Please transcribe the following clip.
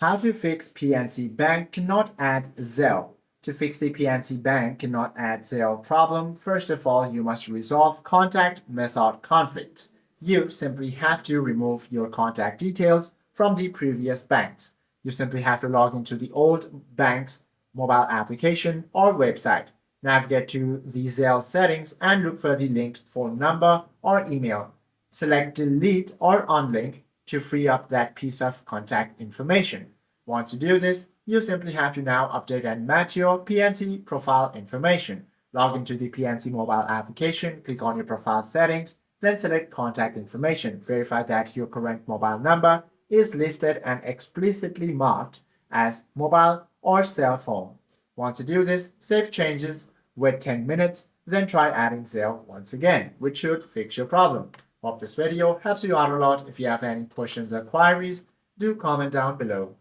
How to fix PNC Bank cannot add Zelle. To fix the PNC Bank cannot add Zelle problem, first of all, you must resolve contact method conflict. You simply have to remove your contact details from the previous banks. You simply have to log into the old bank's mobile application or website. Navigate to the Zelle settings and look for the linked phone number or email. Select delete or unlink to free up that piece of contact information. Once you do this, you simply have to now update and match your PNC profile information. Log into the PNC Mobile application, click on your profile settings, then select contact information. Verify that your current mobile number is listed and explicitly marked as mobile or cell phone. Once you do this, save changes, wait 10 minutes, then try adding Zelle once again, which should fix your problem. Hope this video helps you out a lot. If you have any questions or queries, do comment down below.